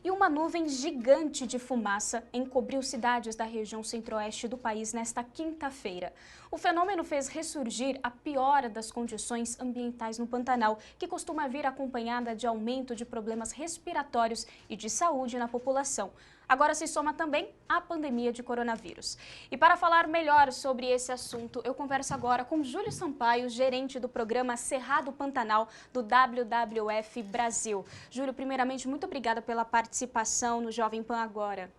e uma nuvem gigante de fumaça encobriu cidades da região centro-oeste do país nesta quinta-feira. O fenômeno fez ressurgir a piora das condições ambientais no Pantanal, que costuma vir acompanhada de aumento de problemas respiratórios e de saúde na população. Agora se soma também a pandemia de coronavírus. E para falar melhor sobre esse assunto, eu converso agora com Júlio Sampaio, gerente do programa Cerrado Pantanal do WWF Brasil. Júlio, primeiramente, muito obrigada pela participação no Jovem Pan Agora.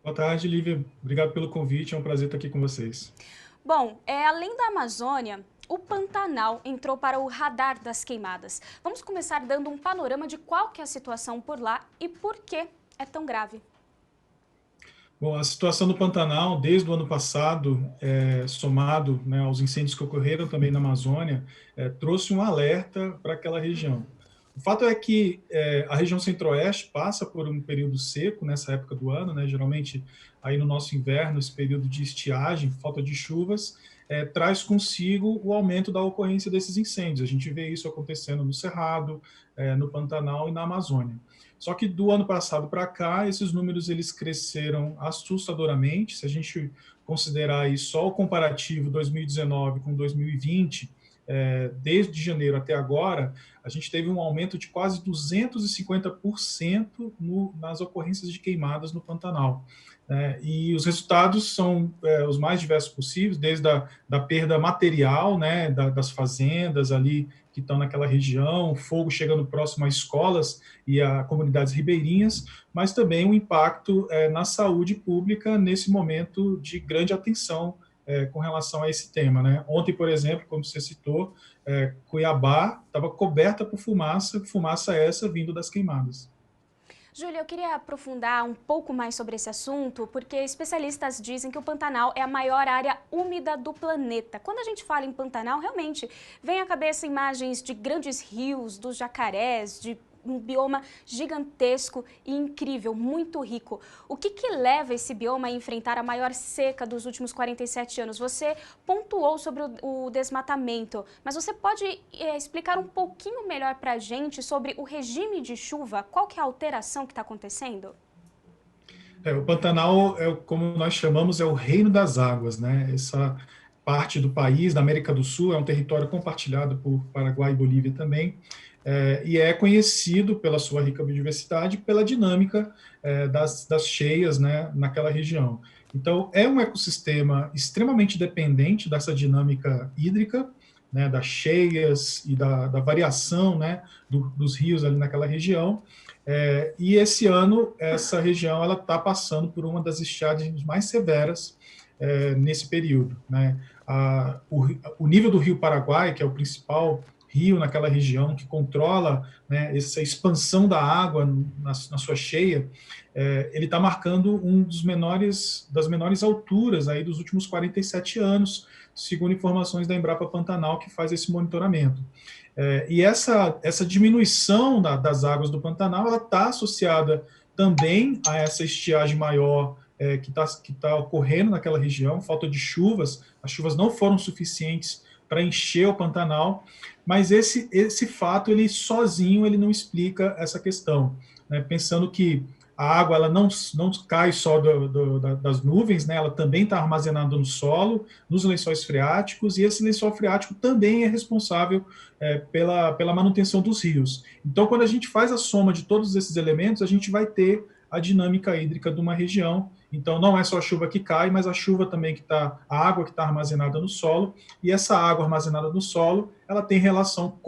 Boa tarde, Lívia. Obrigado pelo convite. É um prazer estar aqui com vocês. Bom, além da Amazônia, o Pantanal entrou para o radar das queimadas. Vamos começar dando um panorama de qual que é a situação por lá e por que é tão grave. Bom, a situação do Pantanal, desde o ano passado, somado, né, aos incêndios que ocorreram também na Amazônia, trouxe um alerta para aquela região. O fato é que a região centro-oeste passa por um período seco nessa época do ano, né, geralmente aí no nosso inverno, esse período de estiagem, falta de chuvas, traz consigo o aumento da ocorrência desses incêndios. A gente vê isso acontecendo no Cerrado, no Pantanal e na Amazônia. Só que do ano passado para cá, esses números eles cresceram assustadoramente. Se a gente considerar aí só o comparativo 2019 com 2020, desde janeiro até agora, a gente teve um aumento de quase 250% nas ocorrências de queimadas no Pantanal. E os resultados são os mais diversos possíveis, desde da perda material, né, das fazendas ali que estão naquela região, fogo chegando próximo a escolas e a comunidades ribeirinhas, mas também um impacto na saúde pública nesse momento de grande atenção com relação a esse tema, né? Ontem, por exemplo, como você citou, Cuiabá estava coberta por fumaça essa vindo das queimadas. Júlia, eu queria aprofundar um pouco mais sobre esse assunto, porque especialistas dizem que o Pantanal é a maior área úmida do planeta. Quando a gente fala em Pantanal, realmente vem à cabeça imagens de grandes rios, dos jacarés, de um bioma gigantesco e incrível, muito rico. O que leva esse bioma a enfrentar a maior seca dos últimos 47 anos? Você pontuou sobre o desmatamento, mas você pode explicar um pouquinho melhor para a gente sobre o regime de chuva? Qual que é a alteração que está acontecendo? O Pantanal, como nós chamamos, é o reino das águas, né? Essa parte do país, da América do Sul, é um território compartilhado por Paraguai e Bolívia também, e é conhecido pela sua rica biodiversidade, pela dinâmica das cheias, né, naquela região. Então, é um ecossistema extremamente dependente dessa dinâmica hídrica, né, das cheias e da variação, né, dos rios ali naquela região. E esse ano, essa região ela está passando por uma das estiagens mais severas nesse período, né? O nível do Rio Paraguai, que é o principal rio naquela região, que controla, né, essa expansão da água na sua cheia, ele está marcando das menores alturas aí dos últimos 47 anos, segundo informações da Embrapa Pantanal, que faz esse monitoramento. E essa diminuição das águas do Pantanal ela está associada também a essa estiagem maior que tá ocorrendo naquela região, falta de chuvas, as chuvas não foram suficientes para encher o Pantanal, mas esse fato, ele sozinho, ele não explica essa questão, né? Pensando que a água ela não cai só das nuvens, né? Ela também está armazenada no solo, nos lençóis freáticos, e esse lençol freático também é responsável pela manutenção dos rios. Então, quando a gente faz a soma de todos esses elementos, a gente vai ter a dinâmica hídrica de uma região. Então, não é só a chuva que cai, mas a chuva também a água que está armazenada no solo, e essa água armazenada no solo, ela tem relação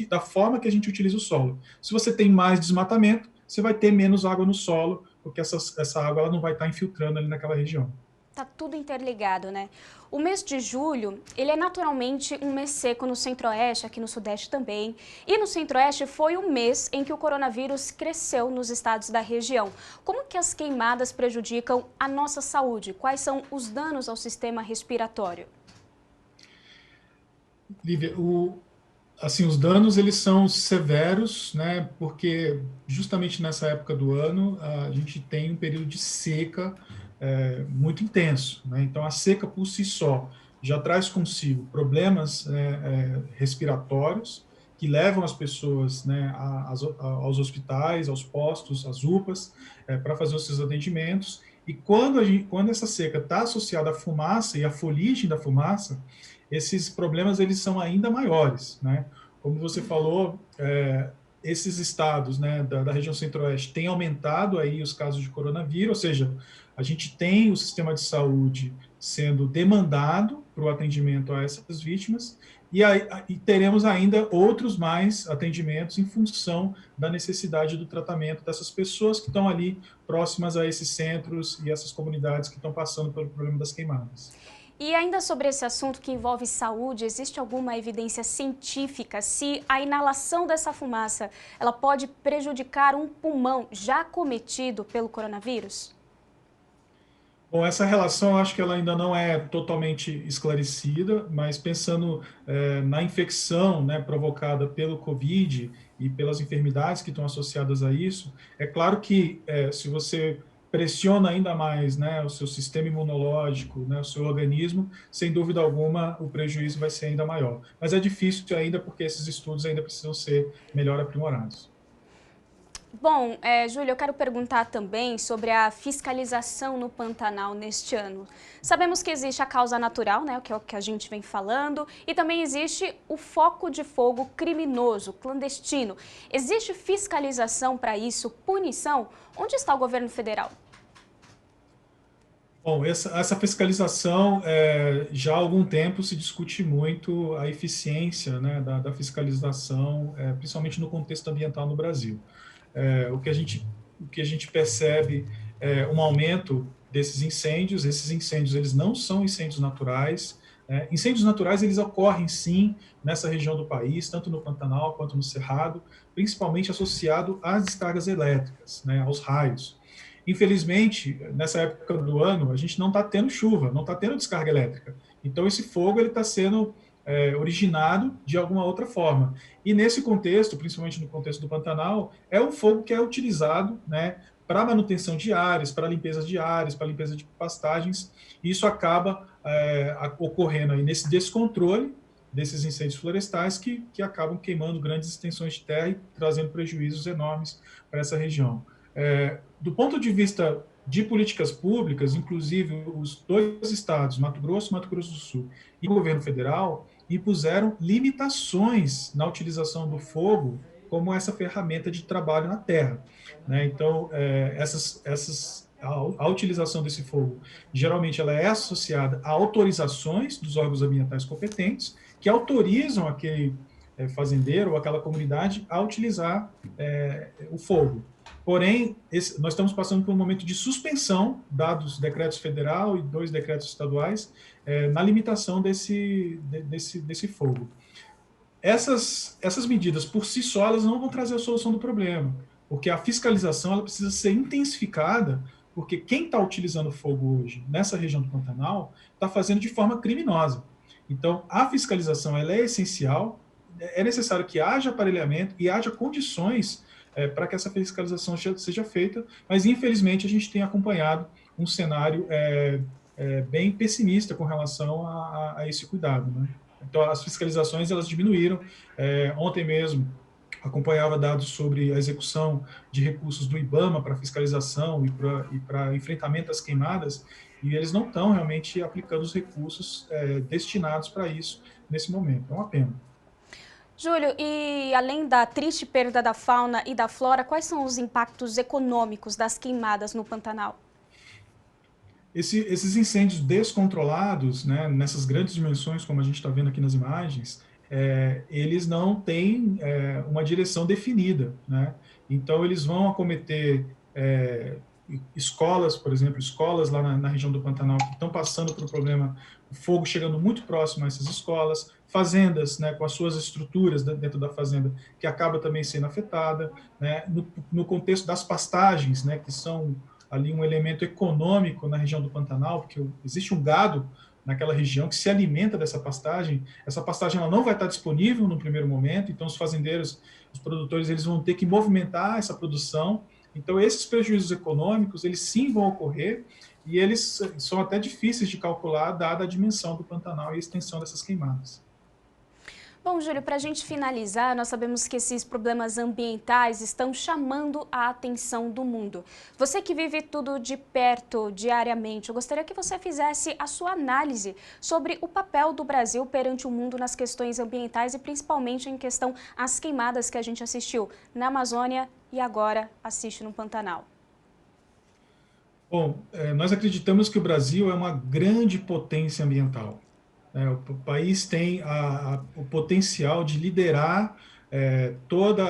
da forma que a gente utiliza o solo. Se você tem mais desmatamento, você vai ter menos água no solo, porque essa água ela não vai estar infiltrando ali naquela região. Tá tudo interligado, né? O mês de julho, ele é naturalmente um mês seco no centro-oeste, aqui no sudeste também. E no centro-oeste foi o mês em que o coronavírus cresceu nos estados da região. Como que as queimadas prejudicam a nossa saúde? Quais são os danos ao sistema respiratório? Lívia, assim, os danos eles são severos, né? Porque justamente nessa época do ano a gente tem um período de seca muito intenso, né? Então a seca por si só já traz consigo problemas respiratórios que levam as pessoas, né, aos hospitais, aos postos, às UPAs, para fazer os seus atendimentos. E quando essa seca está associada à fumaça e à fuligem da fumaça, esses problemas eles são ainda maiores, né? Como você falou, esses estados, né, da região centro-oeste têm aumentado aí os casos de coronavírus, ou seja, a gente tem o sistema de saúde sendo demandado para o atendimento a essas vítimas, e teremos ainda outros mais atendimentos em função da necessidade do tratamento dessas pessoas que estão ali próximas a esses centros e essas comunidades que estão passando pelo problema das queimadas. E ainda sobre esse assunto que envolve saúde, existe alguma evidência científica se a inalação dessa fumaça ela pode prejudicar um pulmão já acometido pelo coronavírus? Bom, essa relação eu acho que ela ainda não é totalmente esclarecida, mas pensando na infecção, né, provocada pelo Covid e pelas enfermidades que estão associadas a isso, é claro que se você pressiona ainda mais, né, o seu sistema imunológico, né, o seu organismo, sem dúvida alguma o prejuízo vai ser ainda maior. Mas é difícil ainda porque esses estudos ainda precisam ser melhor aprimorados. Bom, Júlia, eu quero perguntar também sobre a fiscalização no Pantanal neste ano. Sabemos que existe a causa natural, né, que é o que a gente vem falando, e também existe o foco de fogo criminoso, clandestino. Existe fiscalização para isso, punição? Onde está o governo federal? Bom, essa fiscalização, já há algum tempo se discute muito a eficiência, né, da fiscalização, principalmente no contexto ambiental no Brasil. O que a gente percebe é um aumento desses incêndios. Esses incêndios eles não são incêndios naturais. Incêndios naturais eles ocorrem sim nessa região do país, tanto no Pantanal quanto no Cerrado, principalmente associado às descargas elétricas, né, aos raios. Infelizmente, nessa época do ano, a gente não está tendo chuva, não está tendo descarga elétrica. Então, esse fogo está sendo originado de alguma outra forma. E nesse contexto, principalmente no contexto do Pantanal, é um fogo que é utilizado, né, para manutenção de áreas, para limpeza de áreas, para limpeza de pastagens, e isso acaba ocorrendo aí nesse descontrole desses incêndios florestais que acabam queimando grandes extensões de terra e trazendo prejuízos enormes para essa região. Do ponto de vista de políticas públicas, inclusive os dois estados, Mato Grosso e Mato Grosso do Sul, e o governo federal, impuseram limitações na utilização do fogo como essa ferramenta de trabalho na terra, né? Então, a utilização desse fogo, geralmente ela é associada a autorizações dos órgãos ambientais competentes, que autorizam aquele fazendeiro ou aquela comunidade a utilizar o fogo. Porém, nós estamos passando por um momento de suspensão, dados decretos federal e 2 decretos estaduais, na limitação desse fogo. Essas medidas, por si só, elas não vão trazer a solução do problema, porque a fiscalização ela precisa ser intensificada, porque quem está utilizando fogo hoje nessa região do Pantanal está fazendo de forma criminosa. Então, a fiscalização ela é essencial, é necessário que haja aparelhamento e haja condições para que essa fiscalização seja feita, mas infelizmente a gente tem acompanhado um cenário bem pessimista com relação a esse cuidado, né? Então as fiscalizações elas diminuíram. Ontem mesmo acompanhava dados sobre a execução de recursos do IBAMA para fiscalização e para enfrentamento às queimadas, e eles não estão realmente aplicando os recursos destinados para isso nesse momento. É uma pena. Júlio, e além da triste perda da fauna e da flora, quais são os impactos econômicos das queimadas no Pantanal? Esses incêndios descontrolados, né, nessas grandes dimensões, como a gente está vendo aqui nas imagens, eles não têm uma direção definida, né? Então, eles vão acometer escolas, por exemplo, escolas lá na região do Pantanal que estão passando por um problema, o fogo chegando muito próximo a essas escolas, fazendas, né, com as suas estruturas dentro da fazenda, que acaba também sendo afetada, né, no contexto das pastagens, né, que são ali um elemento econômico na região do Pantanal, porque existe um gado naquela região que se alimenta dessa pastagem. Essa pastagem ela não vai estar disponível no primeiro momento, então os fazendeiros, os produtores, eles vão ter que movimentar essa produção. Então esses prejuízos econômicos, eles sim vão ocorrer e eles são até difíceis de calcular dada a dimensão do Pantanal e a extensão dessas queimadas. Bom, Júlio, para a gente finalizar, nós sabemos que esses problemas ambientais estão chamando a atenção do mundo. Você que vive tudo de perto, diariamente, eu gostaria que você fizesse a sua análise sobre o papel do Brasil perante o mundo nas questões ambientais e principalmente em questão às queimadas que a gente assistiu na Amazônia e agora assiste no Pantanal. Bom, nós acreditamos que o Brasil é uma grande potência ambiental. O país tem o potencial de liderar toda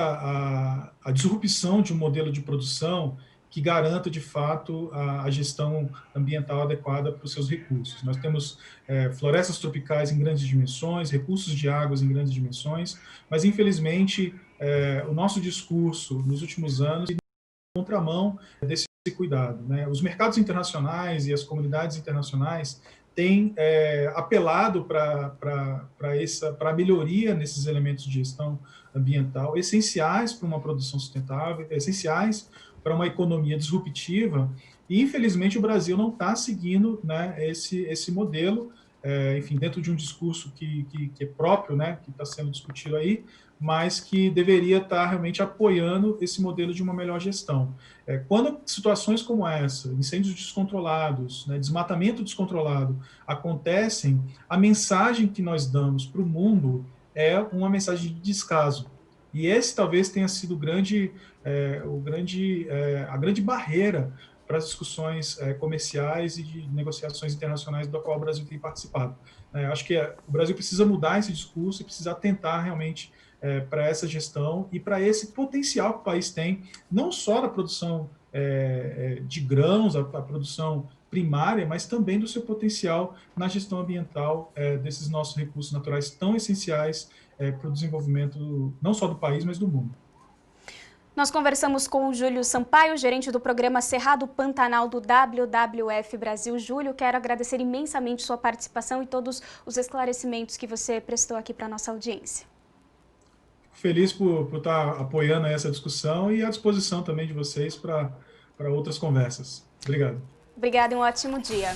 a disrupção de um modelo de produção que garanta, de fato, a gestão ambiental adequada para os seus recursos. Nós temos florestas tropicais em grandes dimensões, recursos de águas em grandes dimensões, mas, infelizmente, o nosso discurso nos últimos anos contramão desse cuidado, né? Os mercados internacionais e as comunidades internacionais têm apelado para a melhoria nesses elementos de gestão ambiental, essenciais para uma produção sustentável, essenciais para uma economia disruptiva, e infelizmente o Brasil não está seguindo, né, esse modelo, enfim, dentro de um discurso que é próprio, né, que está sendo discutido aí, mas que deveria estar realmente apoiando esse modelo de uma melhor gestão. Quando situações como essa, incêndios descontrolados, né, desmatamento descontrolado, acontecem, a mensagem que nós damos para o mundo é uma mensagem de descaso. E esse talvez tenha sido a grande barreira para as discussões comerciais e de negociações internacionais da qual o Brasil tem participado. Acho que o Brasil precisa mudar esse discurso e precisa atentar realmente para essa gestão e para esse potencial que o país tem, não só na produção de grãos, a produção primária, mas também do seu potencial na gestão ambiental desses nossos recursos naturais tão essenciais para o desenvolvimento não só do país, mas do mundo. Nós conversamos com o Júlio Sampaio, gerente do programa Cerrado Pantanal do WWF Brasil. Júlio, quero agradecer imensamente sua participação e todos os esclarecimentos que você prestou aqui para a nossa audiência. Feliz por estar apoiando essa discussão e à disposição também de vocês para outras conversas. Obrigado. Obrigada e um ótimo dia.